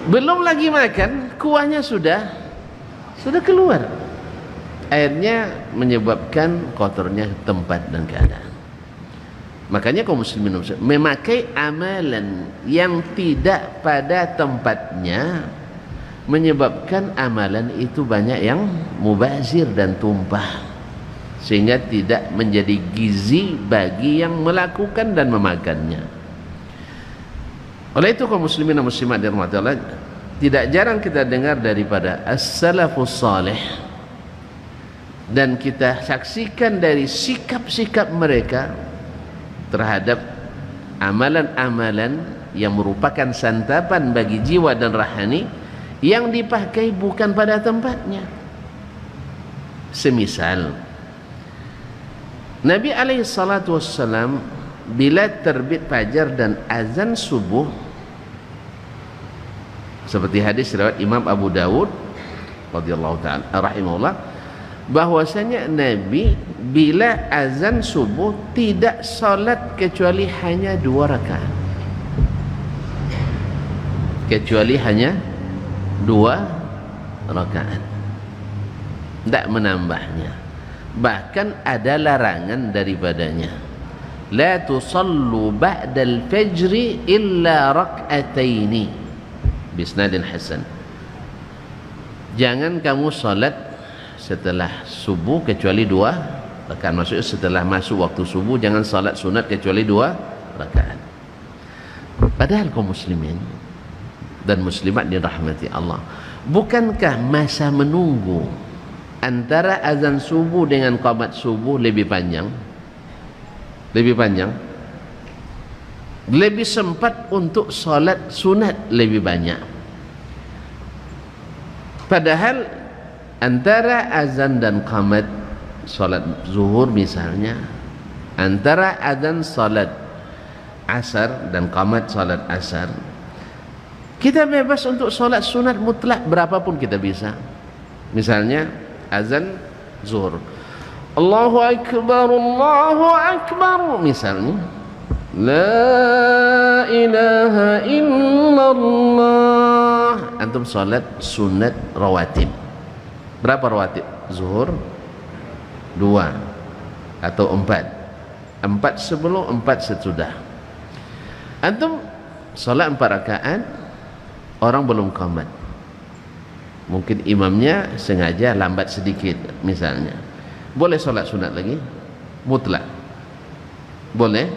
belum lagi makan, kuahnya sudah keluar. Akhirnya menyebabkan kotornya tempat dan keadaan. Makanya kaum muslimin memakai amalan yang tidak pada tempatnya menyebabkan amalan itu banyak yang mubazir dan tumpah, sehingga tidak menjadi gizi bagi yang melakukan dan memakannya. Oleh itu kaum muslimin dan muslimat dirahmati Allah, tidak jarang kita dengar daripada as-salafus salih, dan kita saksikan dari sikap-sikap mereka terhadap amalan-amalan yang merupakan santapan bagi jiwa dan rahani yang dipakai bukan pada tempatnya. Semisal Nabi alaihi salatu wassalam bila terbit fajar dan azan subuh, seperti hadis riwayat Imam Abu Dawud radhiyallahu ta'ala rahimahullah, bahwasanya Nabi bila azan subuh tidak salat kecuali hanya 2 rakaat, kecuali hanya 2 rakaat, tidak menambahnya. Bahkan ada larangan daripadanya, la tusallu ba'dal fajri illa rak'ataini bisnadin hasan, jangan kamu salat setelah subuh kecuali 2 rakaat. Maksudnya setelah masuk waktu subuh jangan salat sunat kecuali 2 rakaat. Padahal kaum muslimin dan muslimat dirahmati Allah, bukankah masa menunggu antara azan subuh dengan qamat subuh lebih panjang? Lebih sempat untuk salat sunat lebih banyak. Padahal antara azan dan qamat salat zuhur misalnya, antara azan salat asar dan qamat salat asar, kita bebas untuk salat sunat mutlak berapapun kita bisa. Misalnya azan zuhur, Allahu akbar misalnya, la ilaha illallah, antum salat sunat rawatib. Berapa rawatib? Zuhur 2 atau 4 sebelum, 4 sesudah. Antum salat 4 rakaat, orang belum qamat, mungkin imamnya sengaja lambat sedikit misalnya, boleh salat sunat lagi mutlak? Boleh?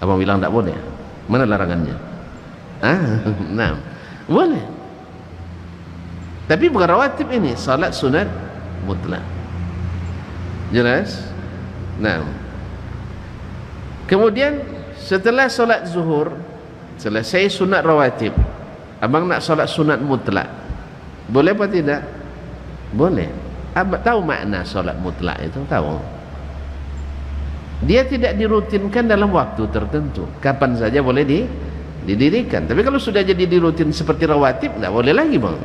Abang bilang tak boleh, mana larangannya? Nah, boleh. Tapi bukan rawatib ini, salat sunat mutlak. Jelas? Nah, kemudian setelah salat zuhur selesai sunat rawatib, abang nak salat sunat mutlak, boleh apa tidak? Boleh. Abang tahu makna salat mutlak itu? Tahu? Dia tidak dirutinkan dalam waktu tertentu, kapan saja boleh didirikan. Tapi kalau sudah jadi dirutin seperti rawatib, tidak boleh lagi bang.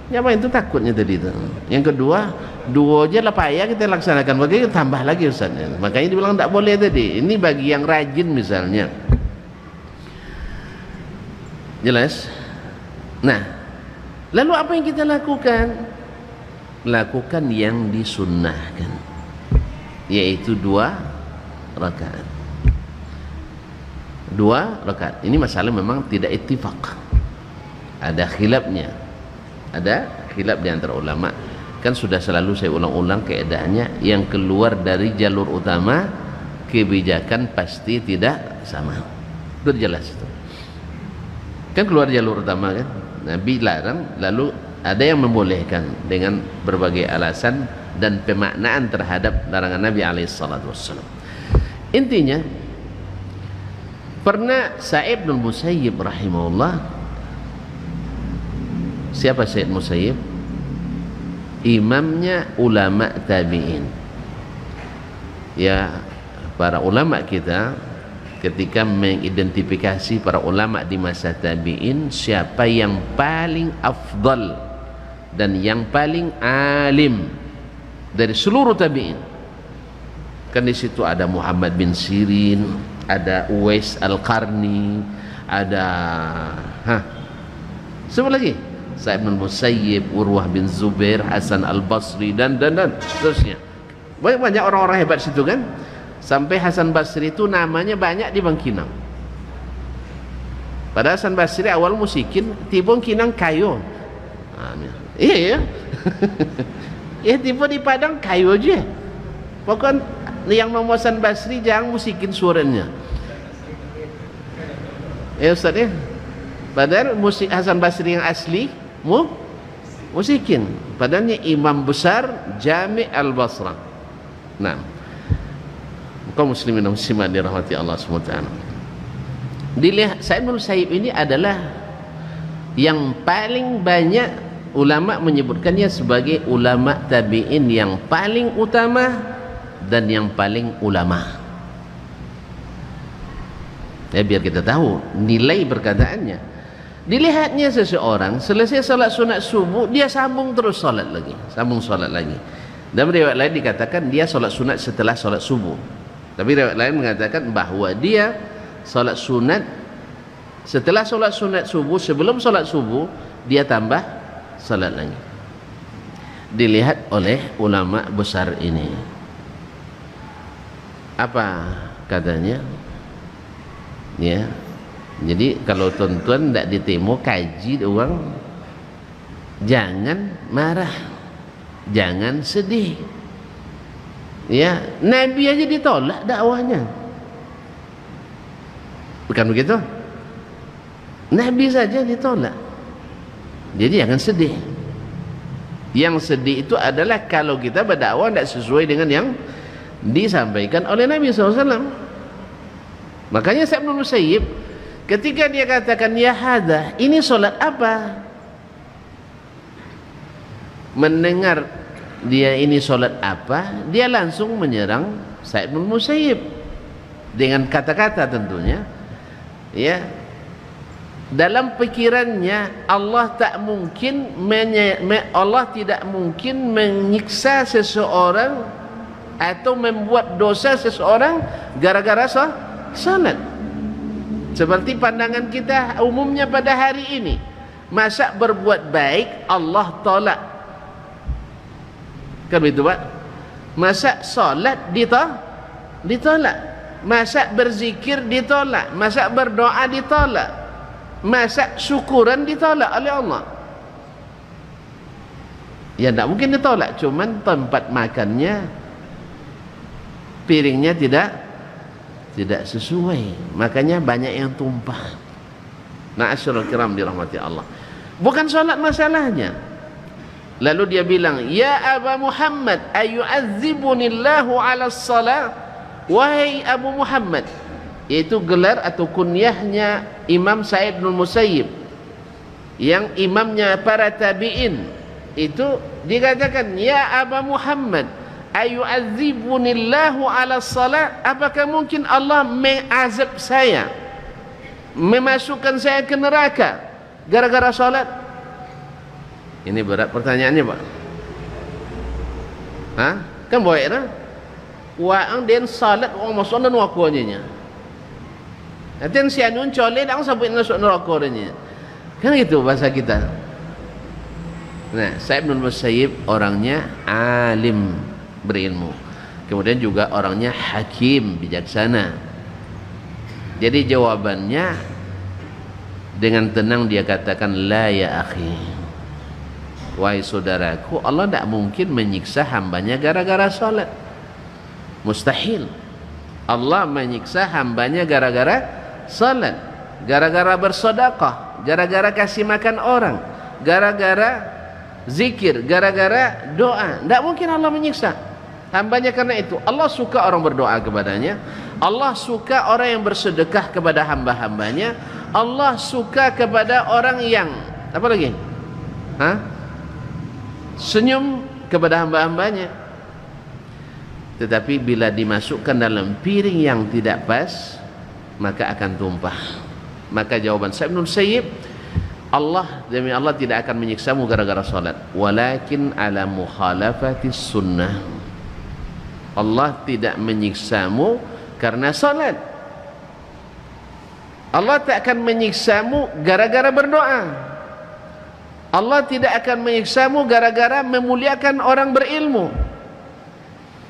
Ya bang, itu takutnya tadi itu. Yang kedua, 2 aja lah payah kita laksanakan, bagaimana tambah lagi Ustaz. Makanya dibilang tidak boleh tadi. Ini bagi yang rajin misalnya. Jelas? Nah, lalu apa yang kita lakukan? Lakukan yang disunnahkan, yaitu 2 rakaat. 2 rakaat. Ini masalah memang tidak ittifaq, ada khilafnya. Ada khilaf di antara ulama. Kan sudah selalu saya ulang-ulang keadaannya, yang keluar dari jalur utama kebijakan pasti tidak sama. Itu jelas itu. Kan keluar jalur utama kan, Nabi larang, lalu ada yang membolehkan dengan berbagai alasan dan pemaknaan terhadap larangan Nabi SAW. Intinya, pernah Sa'id bin Musayyib rahimahullah. Siapa Sa'id Musayyib? Imamnya ulama tabi'in. Ya, para ulama kita ketika mengidentifikasi para ulama di masa tabi'in, siapa yang paling afdal dan yang paling alim dari seluruh tabi'in. Kan di situ ada Muhammad bin Sirin, ada Uwais Al-Qarni, ada siapa lagi? Sa'id bin Musayyib, Urwah bin Zubair, Hasan Al-Basri dan seterusnya. Banyak orang-orang hebat situ kan. Sampai Hasan Basri itu namanya banyak di Bangkinang. Padahal Hasan Basri awal musikin, tiba Kinang kayu. Iya ya. Ya tiba di Padang kayu aja. Pokoknya yang nama Hasan Basri jangan musikin suaranya. Ya Ustaz ya. Padahal musik Hasan Basri yang asli musikin. Padahalnya imam besar Jami' Al-Basra. Nah, kaum muslimin dan muslimat dirahmati Allah SWT. Dilihat Sa'id bin Musayyib ini adalah yang paling banyak ulama menyebutkannya sebagai ulama tabi'in yang paling utama dan yang paling ulama. Ya, biar kita tahu nilai perkataannya. Dilihatnya seseorang selesai salat sunat subuh, dia sambung terus salat lagi, sambung salat lagi. Dan riwayat lain dikatakan dia salat sunat setelah salat subuh. Tapi riwayat lain mengatakan bahawa dia salat sunat setelah salat sunat subuh, sebelum salat subuh dia tambah salat lagi. Dilihat oleh ulama besar ini. Apa katanya? Ya. Jadi kalau tuan-tuan tidak ditemu kaji orang, jangan marah, jangan sedih. Ya, Nabi aja ditolak dakwahnya. Bukan begitu? Nabi saja ditolak. Jadi jangan sedih. Yang sedih itu adalah kalau kita berdakwah tidak sesuai dengan yang disampaikan oleh Nabi SAW. Makanya Sa'id bin Musayyib ketika dia katakan ya hadza, ini solat apa? Mendengar dia ini solat apa, dia langsung menyerang Sa'id bin Musayyib dengan kata-kata tentunya. Ya, dalam pikirannya Allah tak mungkin Allah tidak mungkin menyiksa seseorang atau membuat dosa seseorang gara-gara salat. Seperti pandangan kita umumnya pada hari ini, masa berbuat baik Allah tolak, kan begitu Pak? Masa salat ditolak, masa berzikir ditolak, masa berdoa ditolak, masa syukuran ditolak oleh Allah. Ya tidak mungkin ditolak, cuman tempat makannya, piringnya tidak sesuai, makanya banyak yang tumpah. Ma'asyiral kiram dirahmati Allah. Bukan salat masalahnya. Lalu dia bilang, ya Aba Muhammad, ayu'adzibunillahu ala salat. Wahai Abu Muhammad, yaitu gelar atau kunyahnya Imam Sa'id bin Musayyib, yang imamnya para tabi'in. Itu dikatakan, ya Aba Muhammad, ayu'adzibunillahu ala salat. Apakah mungkin Allah mengazab saya, memasukkan saya ke neraka gara-gara salat? Ini berat pertanyaannya Pak. Hah? Kan boleh lah. Waang den salat orang masuk neraka nya. Nanti si anun coleh dah sampai masuk neraka nya. Kan gitu bahasa kita. Nah, Sa'id bin Musayyib orangnya alim, berilmu, kemudian juga orangnya hakim, bijaksana. Jadi jawabannya dengan tenang dia katakan, la ya akhi, wahai saudaraku, Allah tidak mungkin menyiksa hambanya gara-gara salat. Mustahil. Allah menyiksa hambanya gara-gara salat, gara-gara bersedekah, gara-gara kasih makan orang, gara-gara zikir, gara-gara doa. Tidak mungkin Allah menyiksa hambanya karena itu. Allah suka orang berdoa kepadanya, Allah suka orang yang bersedekah kepada hamba-hambanya, Allah suka kepada orang yang apa lagi? Senyum kepada hamba-hambanya. Tetapi bila dimasukkan dalam piring yang tidak pas, maka akan tumpah. Maka jawaban Sa'id bin Musayyib, Allah, demi Allah tidak akan menyiksamu gara-gara salat, walakin ala mukhalafati sunnah. Allah tidak menyiksamu karena salat, Allah tak akan menyiksamu gara-gara berdoa. Allah tidak akan menyiksamu gara-gara memuliakan orang berilmu.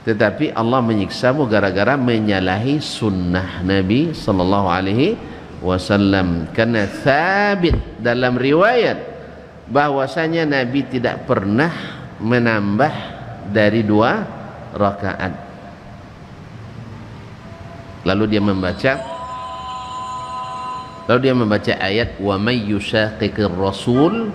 Tetapi Allah menyiksamu gara-gara menyalahi sunnah Nabi sallallahu alaihi wasallam. Karena sabit dalam riwayat bahwasanya Nabi tidak pernah menambah dari 2 rakaat. Lalu dia membaca ayat wa may yushaqiqir rasul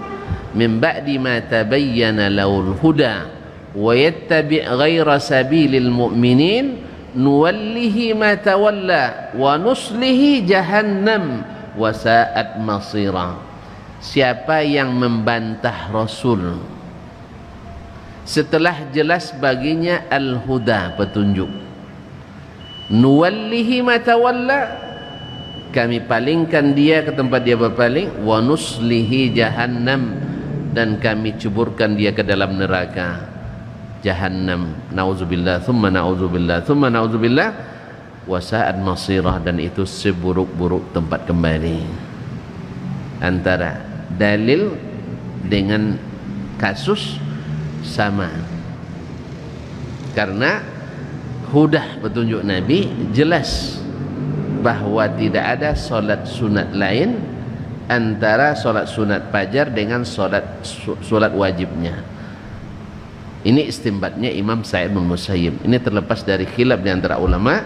min ba'di ma tabayyana lahul huda wa yattabi' ghayra sabilil mu'minin nuwallihi ma tawalla wa nuslihi jahannam wa sa'at masira. Siapa yang membantah Rasul setelah jelas baginya al-huda, petunjuk, nuwallihi ma tawalla, kami palingkan dia ke tempat dia berpaling, wa nuslihi jahannam, dan kami cuburkan dia ke dalam neraka jahannam. Nauzubillah, thumma nauzubillah, thumma nauzubillah, wa sa'at masirah, dan itu seburuk-buruk tempat kembali. Antara dalil dengan kasus sama, karena hudah petunjuk Nabi jelas bahwa tidak ada solat sunat lain antara solat sunat fajar dengan solat wajibnya. Ini istimbatnya Imam Sa'id bin Musayyib. Ini terlepas dari khilaf di antara ulama,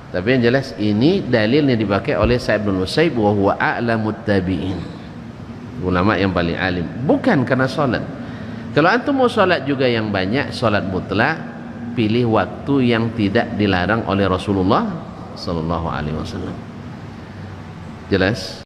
tapi yang jelas ini dalil yang dipakai oleh Sa'id bin Musayyib, wa huwa a'lamut tabi'in, ulama yang paling alim. Bukan karena solat. Kalau antum mau solat juga yang banyak, solat mutlak, pilih waktu yang tidak dilarang oleh Rasulullah sallallahu alaihi wasallam. Jelas?